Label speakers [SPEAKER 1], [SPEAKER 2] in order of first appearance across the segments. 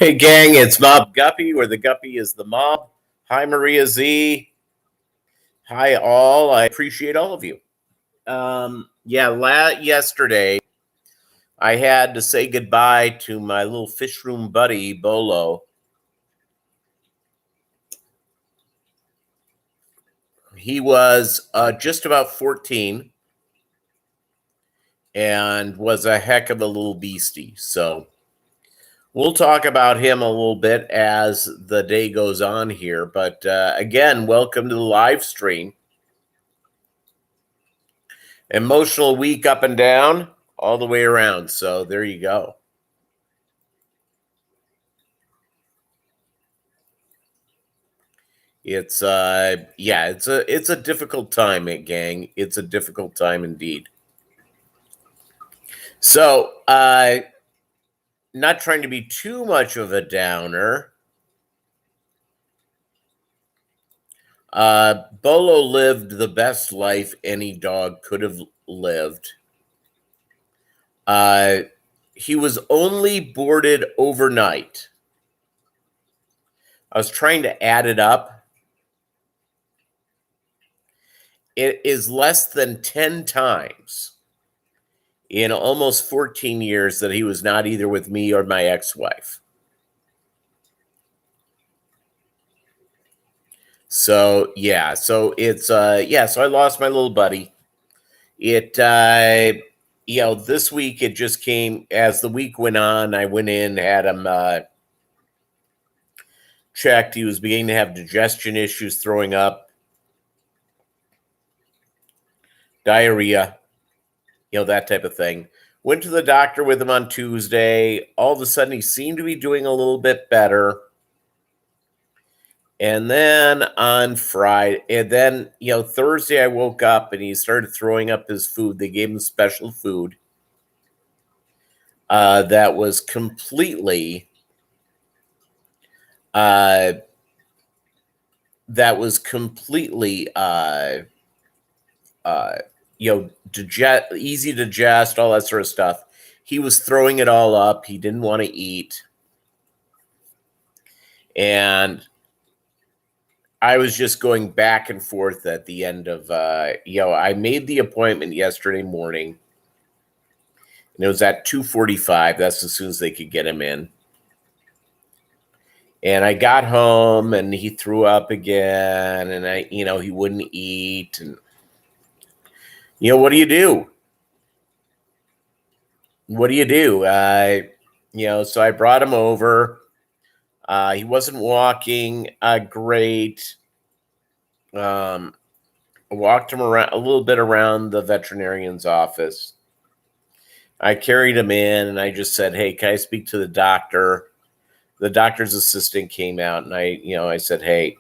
[SPEAKER 1] Hey, gang, it's Mobb Guppy, where the Guppy is the mob. Hi, Maria Z. Hi, all. I appreciate all of you. Yesterday, I had to say goodbye to my little fish room buddy, Bolo. He was just about 14 and was a heck of a little beastie. So we'll talk about him a little bit as the day goes on here. But again, welcome to the live stream. Emotional week up and down, all the way around. So there you go. It's it's a difficult time, gang. It's a difficult time indeed. So not trying to be too much of a downer. Bolo lived the best life any dog could have lived. He was only boarded overnight. I was trying to add it up. It is less than 10 times in almost 14 years that he was not either with me or my ex-wife. So, yeah. So it's, so I lost my little buddy. It, this week it just came, as the week went on, I went in, had him checked. He was beginning to have digestion issues, throwing up, diarrhea, that type of thing. Went to the doctor with him on Tuesday. All of a sudden, he seemed to be doing a little bit better. And then on Friday, and then, Thursday, I woke up and he started throwing up his food. They gave him special food that was completely, easy to digest, all that sort of stuff. He was throwing it all up. He didn't want to eat. And I was just going back and forth at the end of, I made the appointment yesterday morning. And it was at 2:45. That's as soon as they could get him in. And I got home and he threw up again. And he wouldn't eat. And what do you do? What do you do? So I brought him over. He wasn't walking great. Walked him around a little bit around the veterinarian's office. I carried him in and I just said, "Hey, can I speak to the doctor?" The doctor's assistant came out and I said, "Hey,"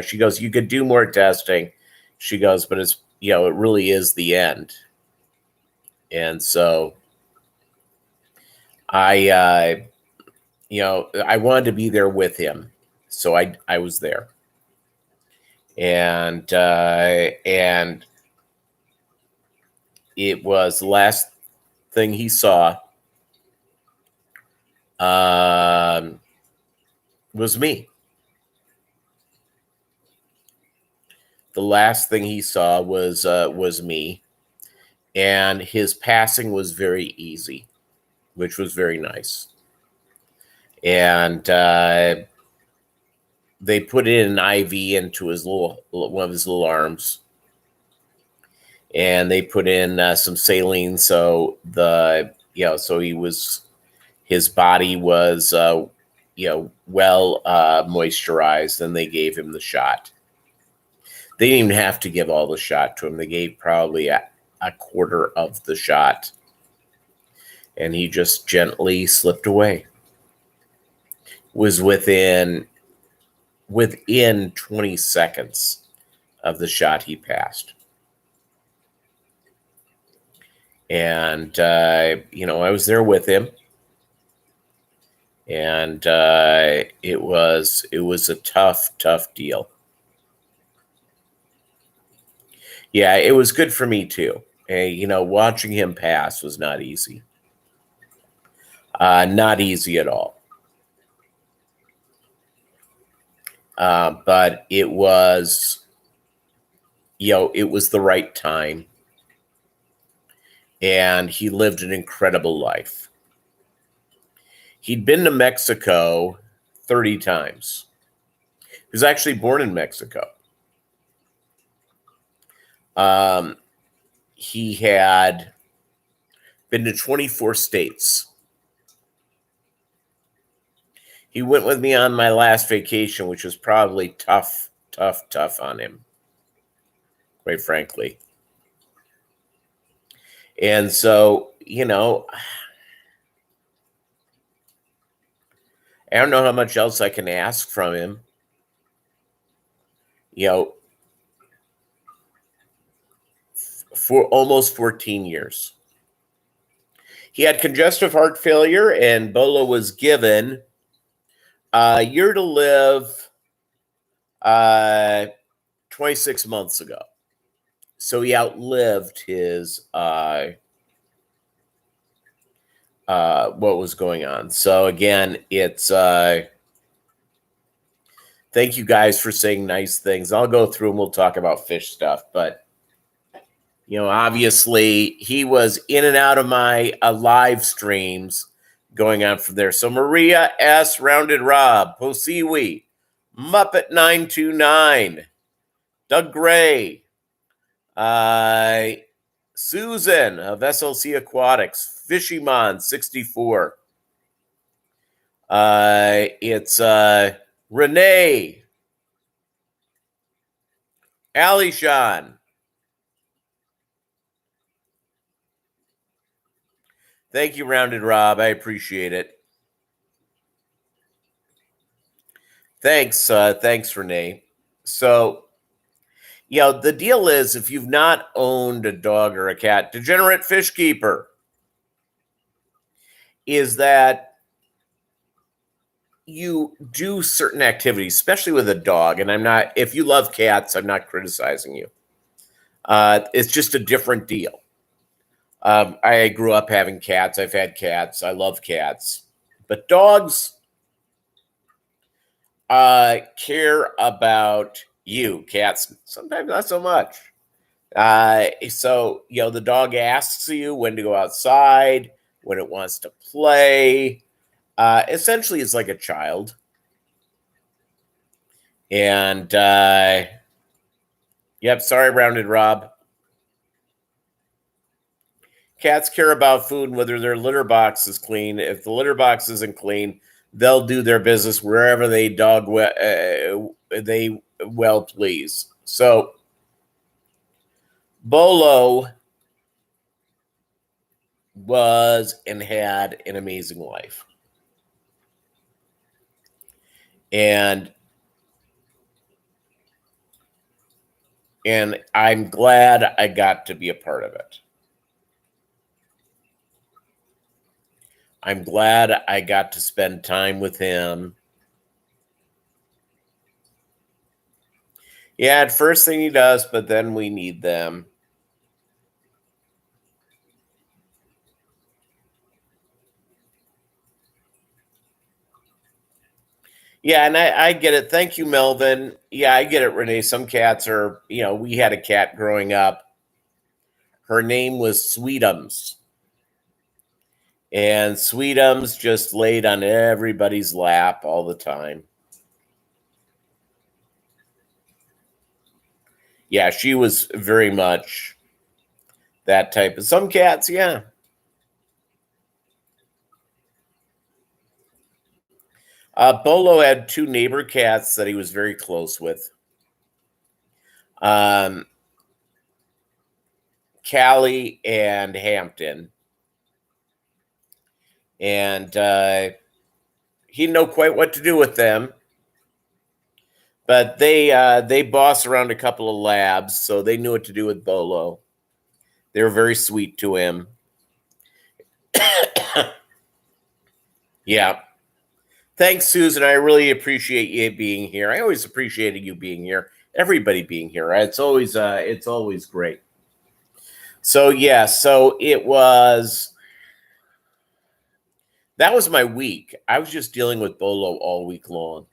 [SPEAKER 1] she goes, "You could do more testing." She goes, "But it's, it really is the end." And so I wanted to be there with him. So I was there. And it was the last thing he saw was me. The last thing he saw was me, and his passing was very easy, which was very nice. And they put in an IV into his one of his little arms, and they put in some saline. So his body was well moisturized, and they gave him the shot. They didn't even have to give all the shot to him. They gave probably a quarter of the shot, and he just gently slipped away. Was within 20 seconds of the shot he passed. And I was there with him, and it was a tough deal. Yeah, it was good for me too. Watching him pass was not easy. Not easy at all. But it was, it was the right time. And he lived an incredible life. He'd been to Mexico 30 times. He was actually born in Mexico. He had been to 24 states. He went with me on my last vacation, which was probably tough on him, quite frankly. And so, I don't know how much else I can ask from him. For almost 14 years. He had congestive heart failure, and Bolo was given a year to live 26 months ago. So he outlived his what was going on. So again, it's thank you guys for saying nice things. I'll go through and we'll talk about fish stuff, but obviously he was in and out of my live streams going on from there. So Maria S. Rounded Rob, Posiwi, Muppet 929, Doug Gray, Susan of SLC Aquatics, Fishymon 64. It's Renee, Alishan. Thank you, Rounded Rob. I appreciate it. Thanks, Renee. So, the deal is, if you've not owned a dog or a cat, Degenerate Fish Keeper, is that you do certain activities, especially with a dog. And if you love cats, I'm not criticizing you. It's just a different deal. I grew up having cats. I've had cats. I love cats. But dogs care about you. Cats, sometimes not so much. So, the dog asks you when to go outside, when it wants to play. Essentially, it's like a child. And, yep, sorry, Rounded Rob. Cats care about food and whether their litter box is clean. If the litter box isn't clean, they'll do their business wherever they well please. So Bolo was and had an amazing life. And I'm glad I got to be a part of it. I'm glad I got to spend time with him. Yeah, at first they need us, but then we need them. Yeah, and I get it. Thank you, Melvin. Yeah, I get it, Renee. Some cats are, we had a cat growing up. Her name was Sweetums. And Sweetums just laid on everybody's lap all the time. Yeah, she was very much that type of. Some cats, yeah. Bolo had two neighbor cats that he was very close with. Callie and Hampton. And he didn't know quite what to do with them. But they boss around a couple of labs, so they knew what to do with Bolo. They were very sweet to him. Yeah. Thanks, Susan. I really appreciate you being here. I always appreciated you being here. Everybody being here. It's always great. So yeah, so it was. That was my week. I was just dealing with Bolo all week long.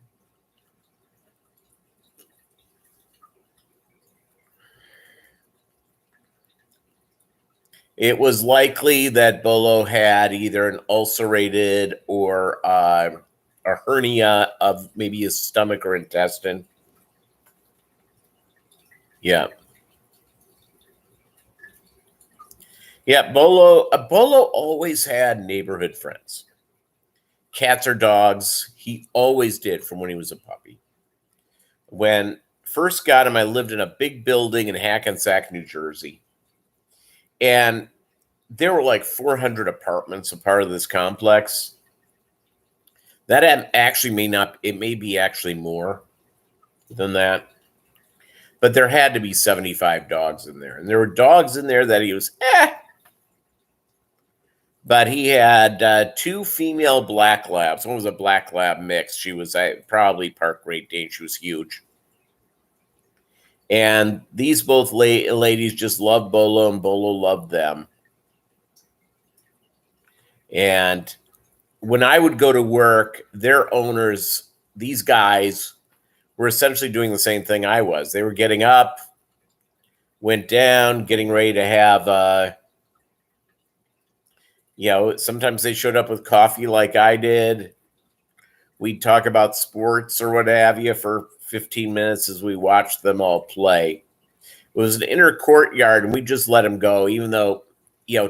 [SPEAKER 1] It was likely that Bolo had either an ulcerated or a hernia of maybe his stomach or intestine. Yeah. Yeah, Bolo always had neighborhood friends. Cats or dogs, he always did from when he was a puppy. When first got him, I lived in a big building in Hackensack, New Jersey. And there were like 400 apartments a part of this complex. That actually may not, it may be actually more than that. But there had to be 75 dogs in there. And there were dogs in there that he was, But he had two female black labs. One was a black lab mix. She was probably Park Great Dane. She was huge. And these both ladies just loved Bolo, and Bolo loved them. And when I would go to work, their owners, these guys, were essentially doing the same thing I was. They were getting up, went down, getting ready to have, sometimes they showed up with coffee like I did. We'd talk about sports or what have you for 15 minutes as we watched them all play. It was an inner courtyard, and we just let them go, even though,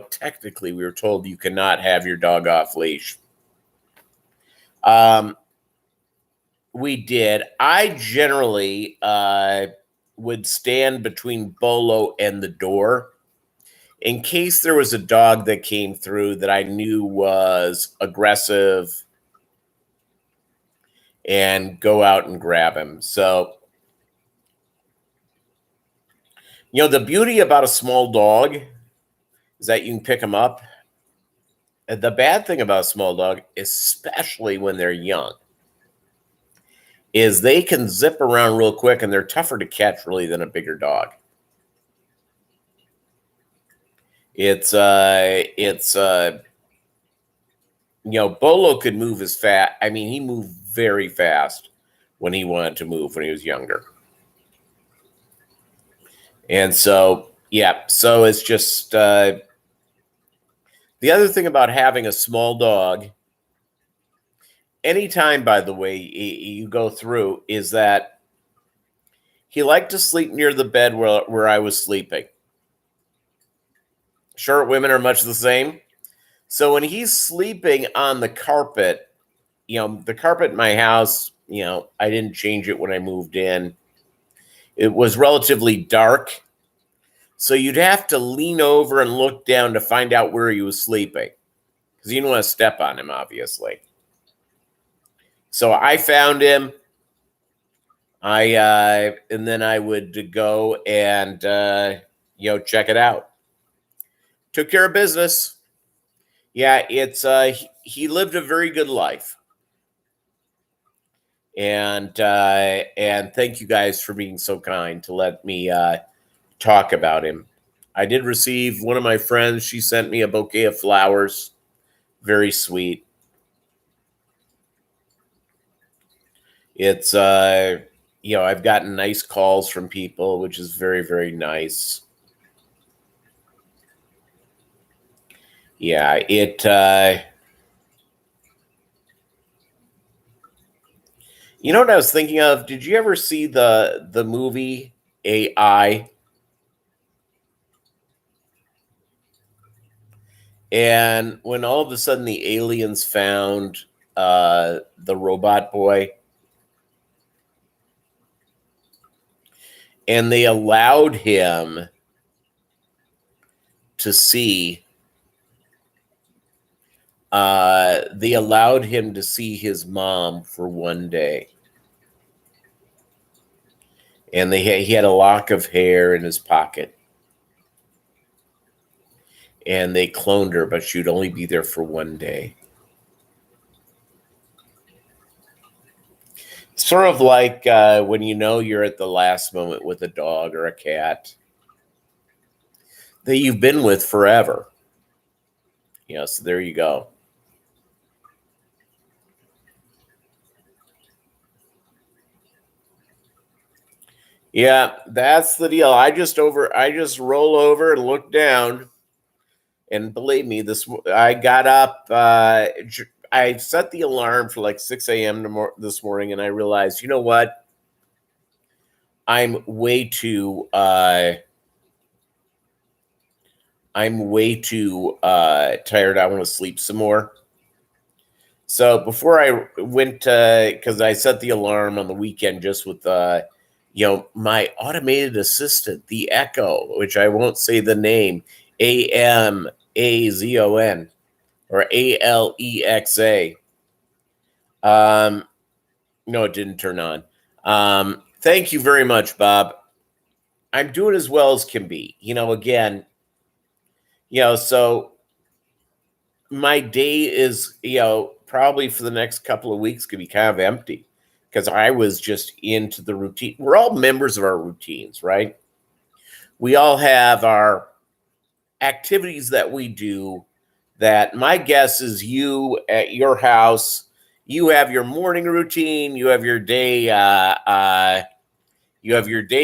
[SPEAKER 1] technically we were told you cannot have your dog off leash. We did. I generally would stand between Bolo and the door in case there was a dog that came through that I knew was aggressive, and go out and grab him. So, the beauty about a small dog is that you can pick them up. The bad thing about a small dog, especially when they're young, is they can zip around real quick, and they're tougher to catch really than a bigger dog. Bolo could move as fast. I mean, he moved very fast when he wanted to move when he was younger. And so, so it's just the other thing about having a small dog, anytime, by the way, you go through, is that he liked to sleep near the bed where I was sleeping. Short women are much the same. So when he's sleeping on the carpet, the carpet in my house, I didn't change it when I moved in. It was relatively dark. So you'd have to lean over and look down to find out where he was sleeping, because you didn't want to step on him, obviously. So I found him. And then I would go and check it out. Took care of business. Yeah, he lived a very good life. And thank you guys for being so kind to let me talk about him. I did receive one of my friends. She sent me a bouquet of flowers. Very sweet. It's I've gotten nice calls from people, which is very, very nice. Yeah, you know what I was thinking of? Did you ever see the movie AI? And when all of a sudden the aliens found the robot boy, and they allowed him to see his mom for one day. And he had a lock of hair in his pocket. And they cloned her, but she'd only be there for one day. Sort of like when you're at the last moment with a dog or a cat that you've been with forever. So there you go. Yeah, that's the deal. I just roll over and look down And believe me, I got up. I set the alarm for like 6 a.m. this morning, and I realized, you know what? I'm way too. I'm way too tired. I want to sleep some more. So before I went, because I set the alarm on the weekend just with, my automated assistant, the Echo, which I won't say the name, Amazon or Alexa. No, it didn't turn on. Thank you very much, Bob. I'm doing as well as can be. Again, so my day is, probably for the next couple of weeks could be kind of empty because I was just into the routine. We're all members of our routines, right? We all have our activities that we do that my guess is you at your house, you have your morning routine, you have your day,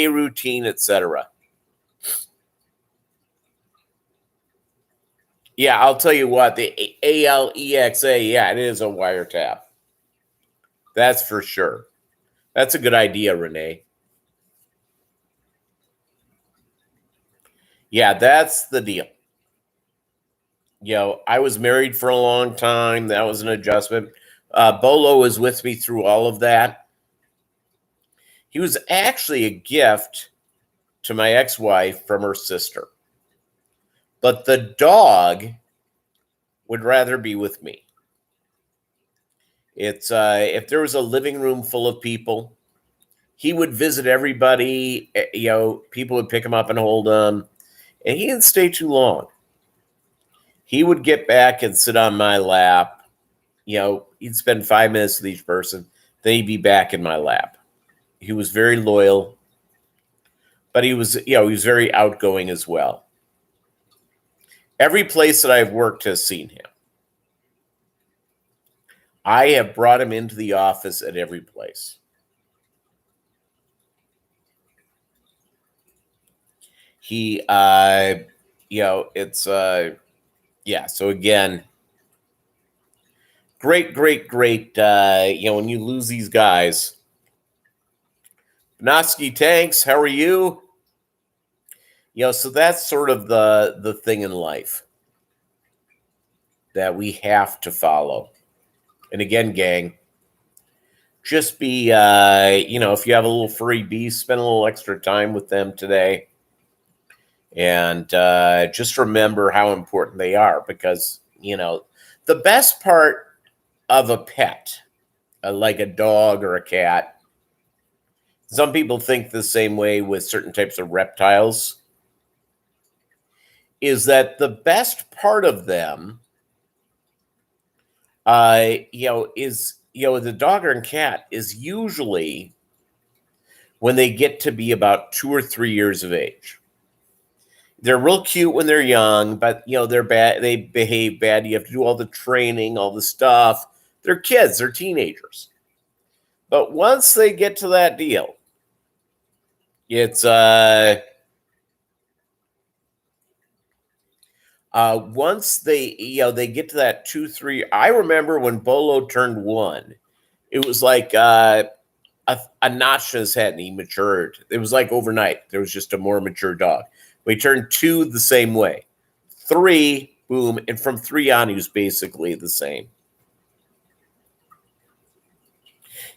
[SPEAKER 1] routine, etc. Yeah, I'll tell you what, the Alexa, yeah, it is a wiretap. That's for sure. That's a good idea, Renee. Yeah, that's the deal. I was married for a long time. That was an adjustment. Bolo was with me through all of that. He was actually a gift to my ex-wife from her sister. But the dog would rather be with me. It's if there was a living room full of people, he would visit everybody. People would pick him up and hold him, and he didn't stay too long. He would get back and sit on my lap. He'd spend 5 minutes with each person. Then he'd be back in my lap. He was very loyal, but he was very outgoing as well. Every place that I've worked has seen him. I have brought him into the office at every place. He, it's, yeah. So again, great. When you lose these guys, Bnosky Tanks, how are you? So that's sort of the thing in life that we have to follow. And again, gang, just be, if you have a little furry beast, spend a little extra time with them today. And just remember how important they are because, the best part of a pet, like a dog or a cat, some people think the same way with certain types of reptiles, is that the best part of them, is, the dog or cat is usually when they get to be about 2 or 3 years of age. They're real cute when they're young, but they're bad. They behave bad. You have to do all the training, all the stuff. They're kids. They're teenagers. But once they get to that deal, it's once they get to that 2, 3. I remember when Bolo turned 1, it was like a notch in his head, and he matured. It was like overnight. There was just a more mature dog. We turned 2 the same way. 3, boom, and from 3 on, he was basically the same.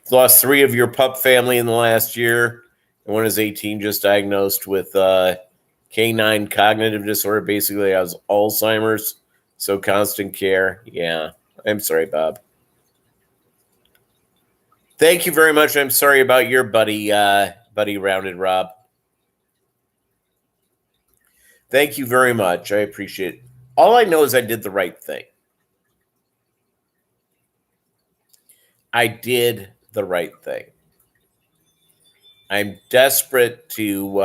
[SPEAKER 1] He's lost 3 of your pup family in the last year, and one is 18, just diagnosed with canine cognitive disorder. Basically, has Alzheimer's, so constant care. Yeah, I'm sorry, Bob. Thank you very much. I'm sorry about your buddy, Rounded Rob. Thank you very much. I appreciate it. All I know is I did the right thing. I did the right thing. I'm desperate to,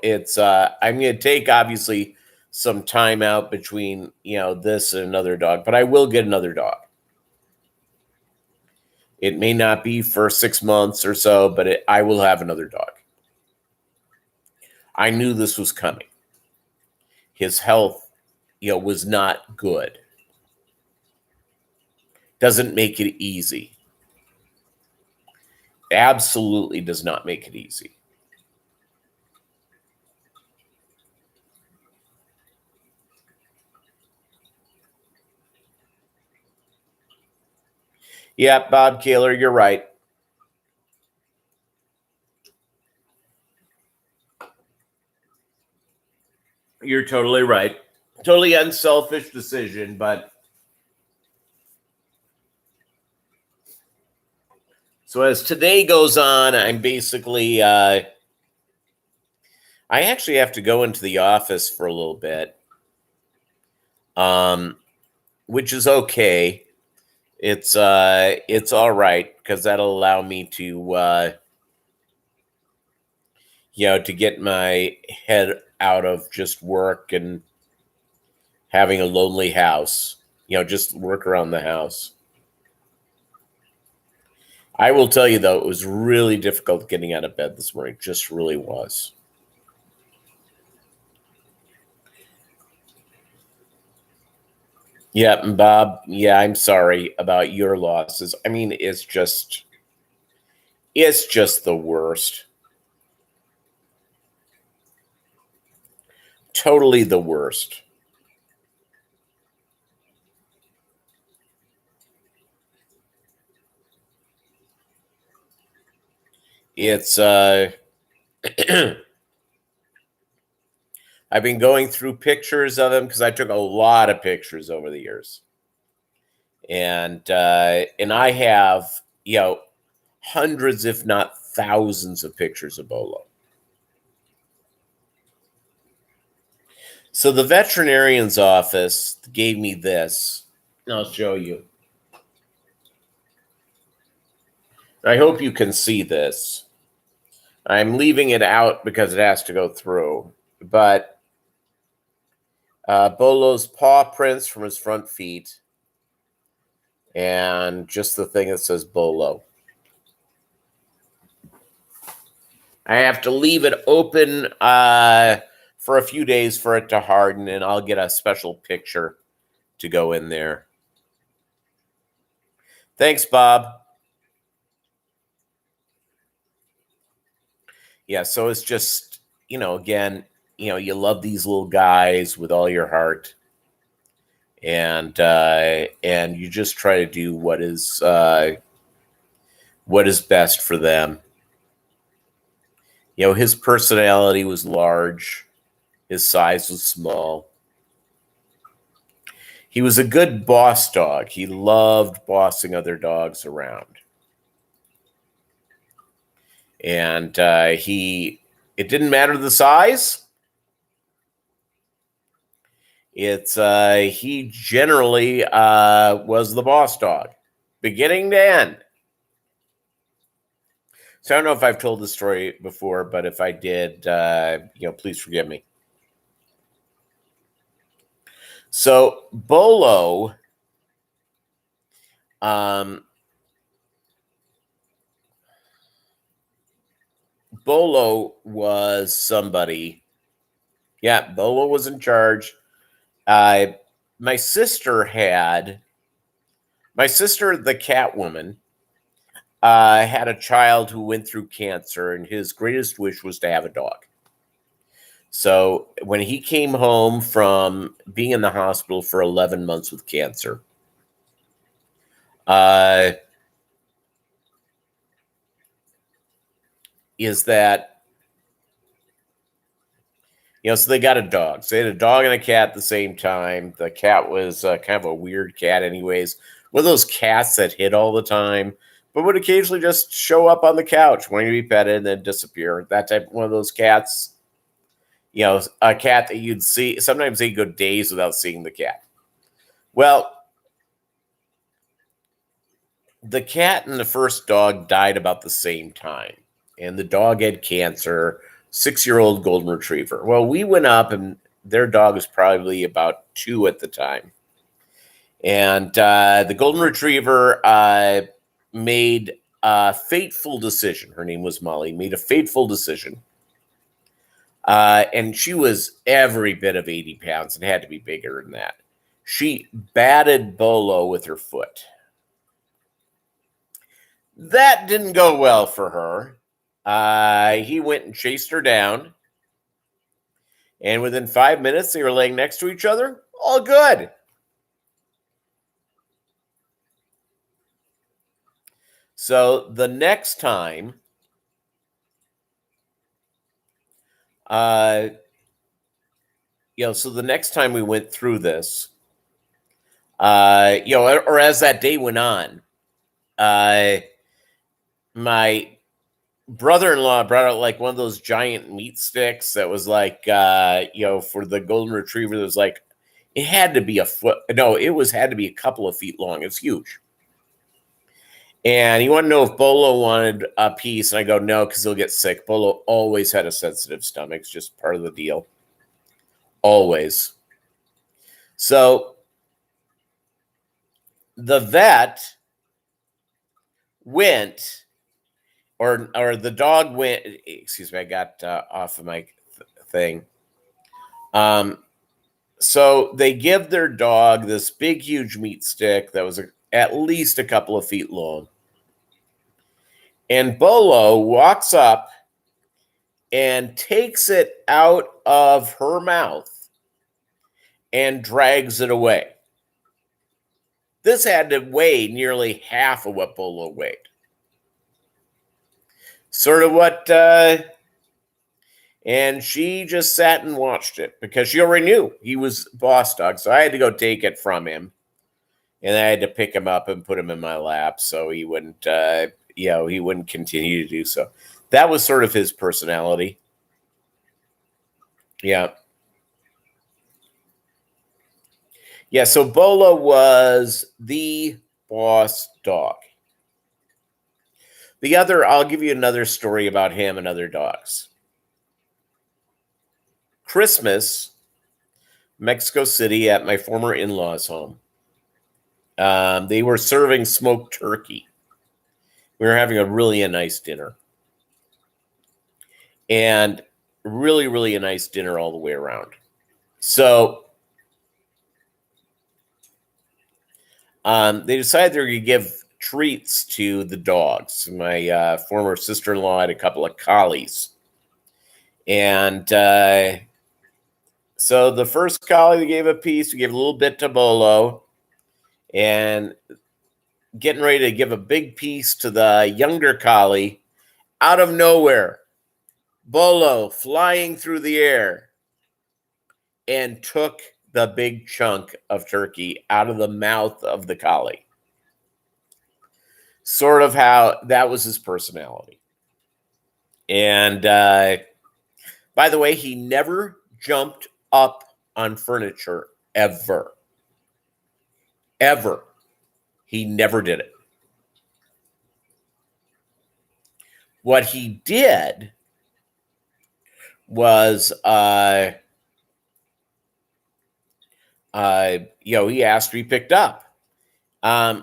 [SPEAKER 1] it's, I'm going to take obviously some time out between, this and another dog, but I will get another dog. It may not be for 6 months or so, but I will have another dog. I knew this was coming. His health, was not good. Doesn't make it easy. Absolutely does not make it easy. Yeah, Bob Kaler, you're right. You're totally right. Totally unselfish decision, but so as today goes on, I'm basically I actually have to go into the office for a little bit. Which is okay. It's all right because that'll allow me to to get my head out of just work and having a lonely house. Just work around the house. I will tell you though, it was really difficult getting out of bed this morning. It just really was. Yeah, and Bob, yeah, I'm sorry about your losses. I mean, it's just the worst. Totally the worst. It's I've been going through pictures of him because I took a lot of pictures over the years, and I have hundreds, if not thousands, of pictures of Bolo. So the veterinarian's office gave me this. I'll show you. I hope you can see this. I'm leaving it out because it has to go through, but Bolo's paw prints from his front feet, and just the thing that says Bolo. I have to leave it open for a few days for it to harden, and I'll get a special picture to go in there. Thanks, Bob. Yeah, so it's just, again, you love these little guys with all your heart, and you just try to do what is best for them. His personality was large, his size was small. He was a good boss dog. He loved bossing other dogs around. And it didn't matter the size. He generally was the boss dog, beginning to end. So I don't know if I've told this story before, but if I did, please forgive me. So Bolo, Bolo was somebody. Yeah, Bolo was in charge. My sister, the cat woman, had a child who went through cancer, and his greatest wish was to have a dog. So when he came home from being in the hospital for 11 months with cancer, is that, so they got a dog. So they had a dog and a cat at the same time. The cat was kind of a weird cat anyways. One of those cats that hid all the time, but would occasionally just show up on the couch, wanting to be petted and then disappear. That type, one of those cats. A cat that you'd see. Sometimes they go days without seeing the cat. Well, the cat and the first dog died about the same time, and the dog had cancer. 6-year-old golden retriever. Well, we went up, and their dog was probably about 2 at the time, and the golden retriever made a fateful decision. Her name was Molly. Made a fateful decision And she was every bit of 80 pounds and had to be bigger than that. She batted Bolo with her foot. That didn't go well for her. He went and chased her down. And within 5 minutes, they were laying next to each other. All good. So the next time, so the next time we went through this, or as that day went on, my brother-in-law brought out like one of those giant meat sticks that was like, for the golden retriever, that was like, it had to be a foot. No, had to be a couple of feet long. It's huge. And he wanted to know if Bolo wanted a piece. And I go, no, because he'll get sick. Bolo always had a sensitive stomach. It's just part of the deal. Always. So the vet went, or the dog went, excuse me, I got off of my thing. So they give their dog this big, huge meat stick that was at least a couple of feet long. And Bolo walks up and takes it out of her mouth and drags it away. This had to weigh nearly half of what Bolo weighed. Sort of what, and she just sat and watched it because she already knew he was boss dog. So I had to go take it from him. And I had to pick him up and put him in my lap so he wouldn't, he wouldn't continue to do so. That was sort of his personality. Yeah. Yeah, so Bolo was the boss dog. I'll give you another story about him and other dogs. Christmas, Mexico City, at my former in-laws' home. They were serving smoked turkey. We were having a nice dinner. And really, really a nice dinner all the way around. So they decided they were going to give treats to the dogs. My former sister-in-law had a couple of collies. And so the first collie, they gave a piece. We gave a little bit to Bolo. And getting ready to give a big piece to the younger collie. Out of nowhere, Bolo flying through the air and took the big chunk of turkey out of the mouth of the collie. Sort of how that was his personality. And by the way, he never jumped up on furniture ever. Ever. He never did it. What he did was, he asked to be picked up.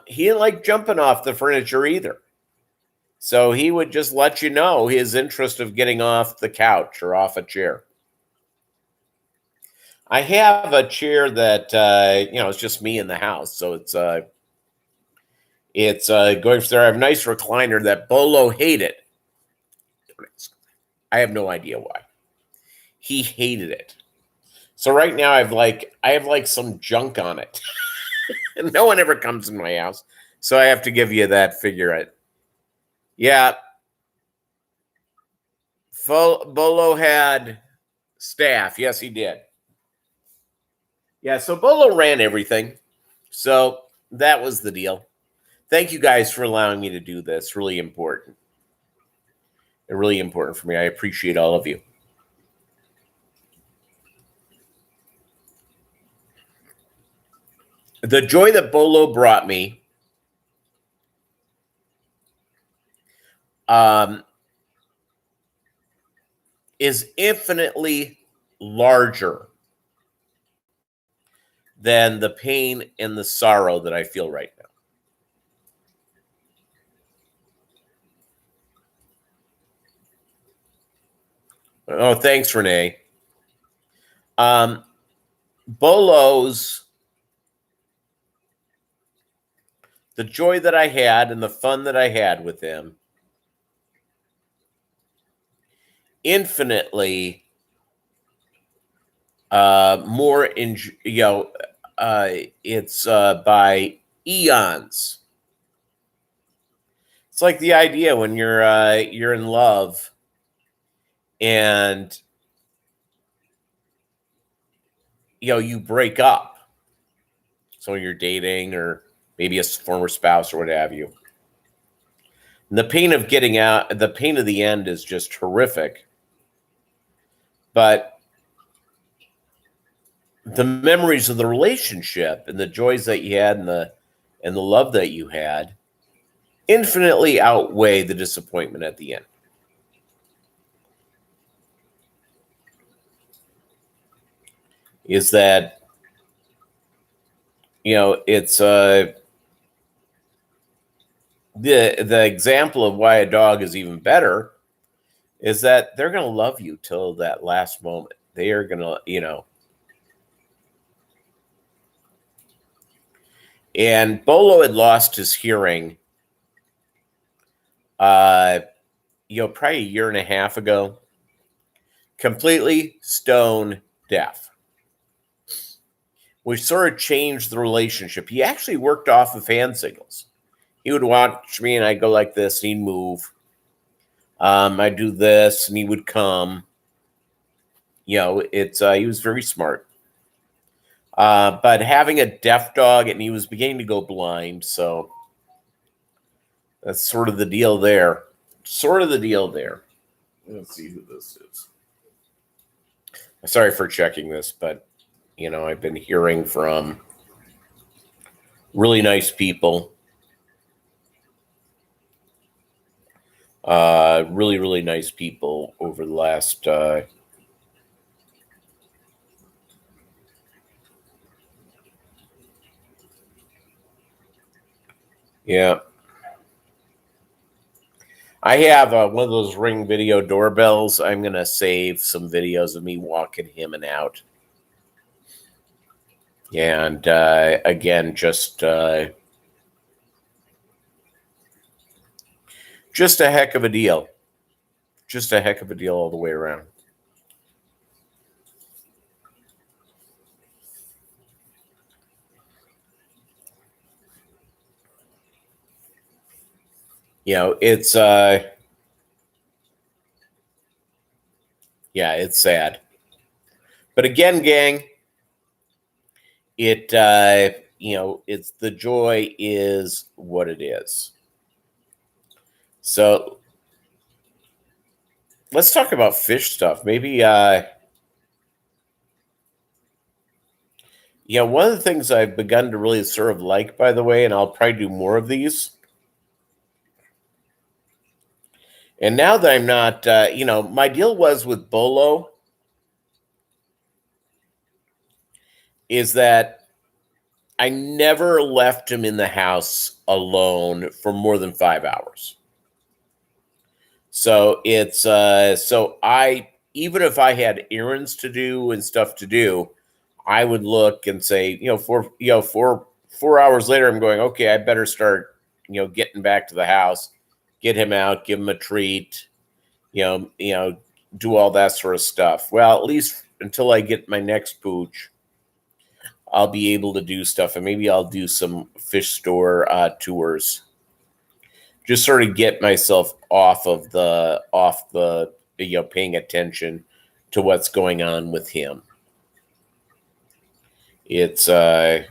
[SPEAKER 1] He didn't like jumping off the furniture either. So he would just let you know his interest of getting off the couch or off a chair. I have a chair that, it's just me in the house. So it's going for there. I have a nice recliner that Bolo hated. I have no idea why. He hated it. So right now I have some junk on it. And no one ever comes in my house. So I have to give you that figure. Yeah. Bolo had staff. Yes, he did. Yeah, so Bolo ran everything. So that was the deal. Thank you guys for allowing me to do this. Really important. Really important for me. I appreciate all of you. The joy that Bolo brought me is infinitely larger than the pain and the sorrow that I feel right now. Oh, thanks, Renee. Bolo's, the joy that I had and the fun that I had with him, infinitely more in, it's by eons. It's like the idea when you're in love and you break up. So you're dating or maybe a former spouse or what have you. And the pain of getting out, the pain of the end is just horrific. But the memories of the relationship and the joys that you had and the love that you had infinitely outweigh the disappointment at the end. Is that it's the example of why a dog is even better is that they're going to love you till that last moment. They are going to, and Bolo had lost his hearing, probably a year and a half ago, completely stone deaf, which sort of changed the relationship. He actually worked off of hand signals. He would watch me and I'd go like this and he'd move. I'd do this and he would come. He was very smart. But having a deaf dog, and he was beginning to go blind, so that's sort of the deal there. Let's see who this is. Sorry for checking this, but I've been hearing from really nice people. Really, really nice people over the last yeah. I have one of those Ring video doorbells. I'm going to save some videos of me walking him and out. And again, just a heck of a deal. Just a heck of a deal all the way around. It's it's sad. But again, gang, it's the joy is what it is. So let's talk about fish stuff. Maybe one of the things I've begun to really sort of like, by the way, and I'll probably do more of these. And now that I'm not, my deal was with Bolo is that I never left him in the house alone for more than 5 hours. So it's so I even if I had errands to do and stuff to do, I would look and say, 4 hours later, I'm going, okay, I better start, getting back to the house, get him out, give him a treat, do all that sort of stuff. Well, at least until I get my next pooch, I'll be able to do stuff, and maybe I'll do some fish store tours. Just sort of get myself off the paying attention to what's going on with him. It's again,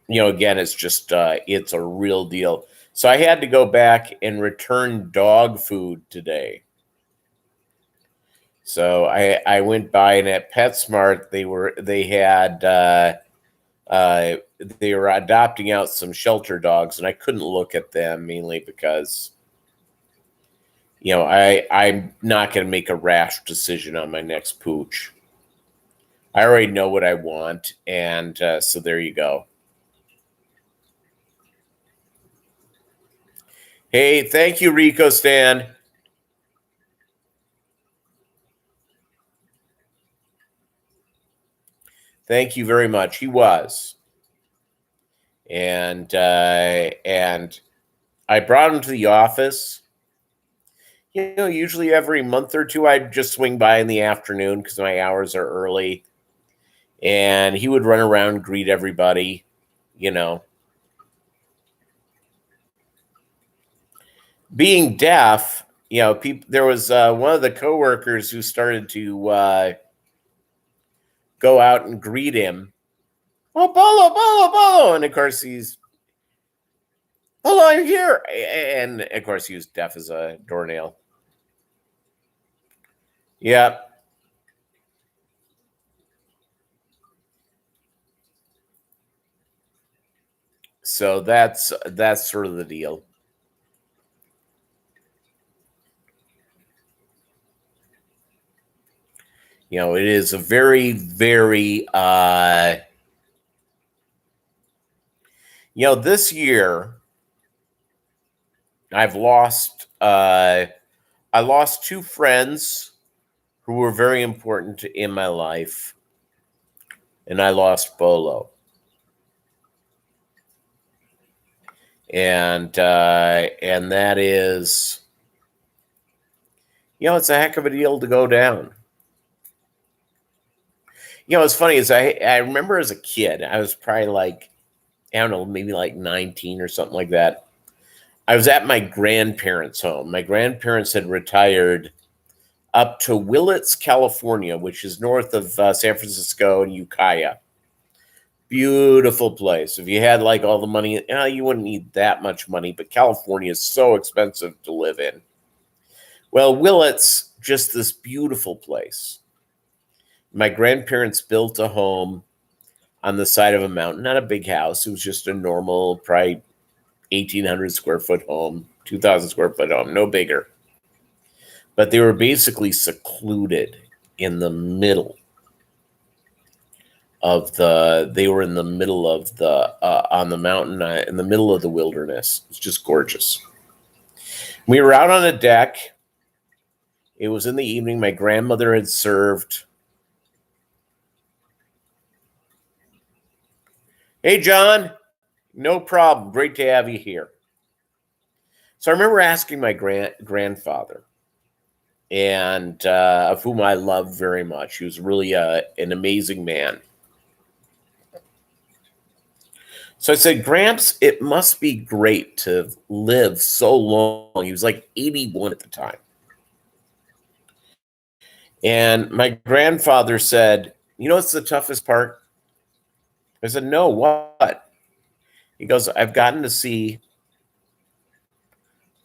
[SPEAKER 1] it's just it's a real deal. So I had to go back and return dog food today. So I went by, and at PetSmart they were adopting out some shelter dogs, and I couldn't look at them mainly because I'm not going to make a rash decision on my next pooch. I already know what I want, and so there you go. Hey, thank you, Rico Stan. Thank you very much. He was. And I brought him to the office. Usually every month or two, I'd just swing by in the afternoon because my hours are early. And he would run around, greet everybody, you know. Being deaf, there was one of the coworkers who started to go out and greet him. Oh, Bolo, Bolo, Bolo. And of course, he's, hello, I'm here. And of course, he was deaf as a doornail. Yeah. So that's sort of the deal. It is a very, very, this year I lost two friends who were very important in my life, and I lost Bolo. And that is, it's a heck of a deal to go down. What's funny is I remember as a kid, I was probably like, I don't know, maybe like 19 or something like that. I was at my grandparents' home. My grandparents had retired up to Willits, California, which is north of San Francisco and Ukiah. Beautiful place. If you had like all the money, you wouldn't need that much money, but California is so expensive to live in. Well, Willits, just this beautiful place. My grandparents built a home on the side of a mountain, not a big house. It was just a normal, probably 1,800 square foot home, 2,000 square foot home, no bigger. But they were basically secluded in the middle of they were in the middle of on the mountain, in the middle of the wilderness. It's just gorgeous. We were out on a deck. It was in the evening. My grandmother had served. Hey, John. No problem. Great to have you here. So I remember asking my grandfather, and of whom I love very much. He was really an amazing man. So I said, Gramps, it must be great to live so long. He was like 81 at the time. And my grandfather said, what's the toughest part? I said, no, what? He goes, I've gotten to see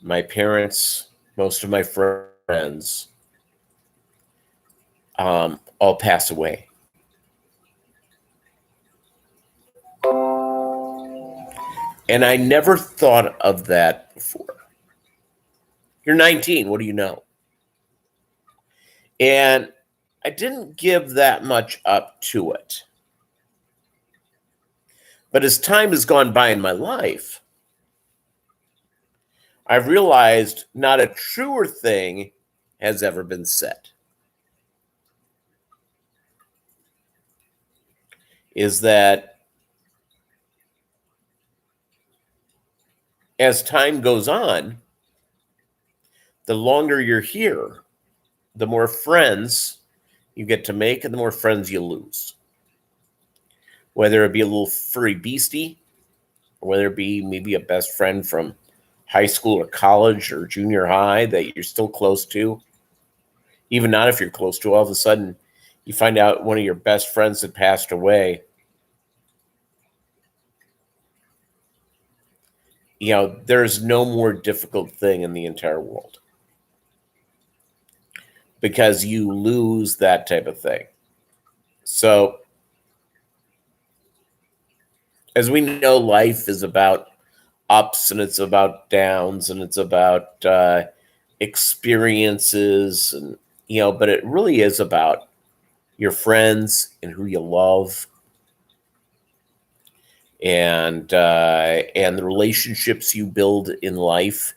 [SPEAKER 1] my parents, most of my friends, all pass away. And I never thought of that before. You're 19. What do you know? And I didn't give that much up to it. But as time has gone by in my life, I've realized not a truer thing has ever been said. Is that as time goes on, the longer you're here, the more friends you get to make and the more friends you lose. Whether it be a little furry beastie, or whether it be maybe a best friend from high school or college or junior high that you're still close to. Even not if you're close to, all of a sudden you find out one of your best friends had passed away. There's no more difficult thing in the entire world, because you lose that type of thing. So, as we know, life is about ups and it's about downs and it's about experiences, and but it really is about your friends and who you love, and the relationships you build in life.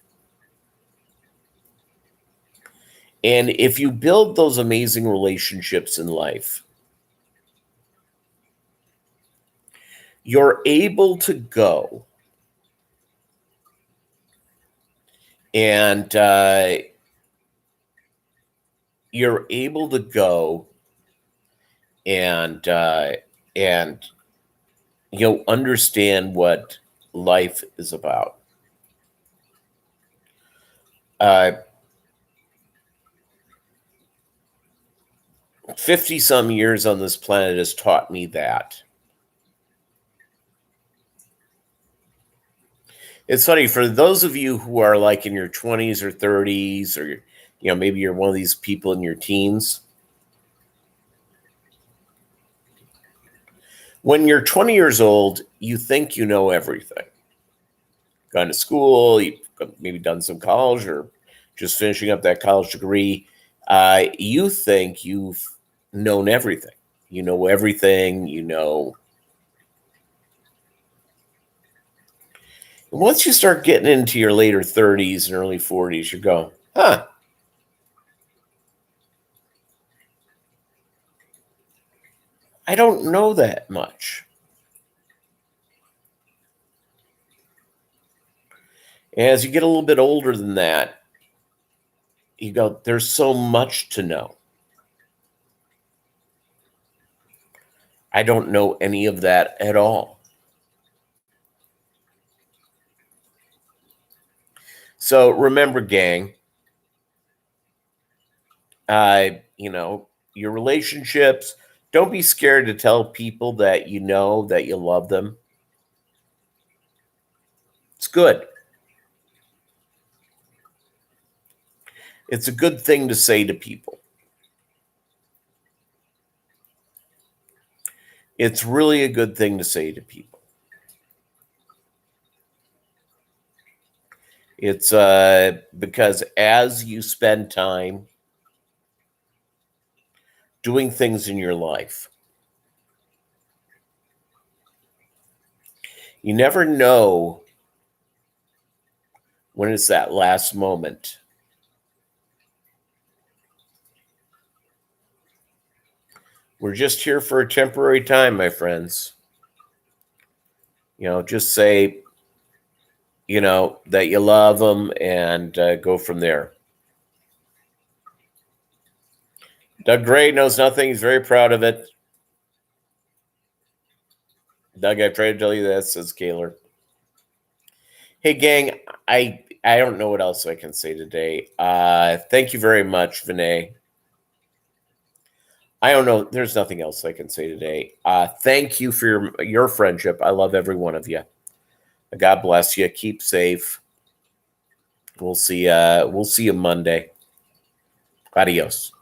[SPEAKER 1] And if you build those amazing relationships in life, You're able to go and you're able to go and and understand what life is about. Uh, 50 some years on this planet has taught me that. It's funny for those of you who are like in your 20s or 30s, or maybe you're one of these people in your teens. When you're 20 years old, you think you know everything. Gone to school, you've maybe done some college or just finishing up that college degree. You think you've known everything. You know everything, Once you start getting into your later 30s and early 40s, you go, huh, I don't know that much. As you get a little bit older than that, you go, there's so much to know. I don't know any of that at all. So remember, gang, your relationships, don't be scared to tell people that you know that you love them. It's good. It's a good thing to say to people. It's really a good thing to say to people. It's because as you spend time doing things in your life, you never know when it's that last moment. We're just here for a temporary time, my friends. Just say, that you love them and go from there. Doug Gray knows nothing. He's very proud of it. Doug, I tried to tell you that, says Kaler. Hey, gang, I don't know what else I can say today. Thank you very much, Vinay. I don't know. There's nothing else I can say today. Thank you for your friendship. I love every one of you. God bless you. Keep safe. We'll see you Monday. Adios.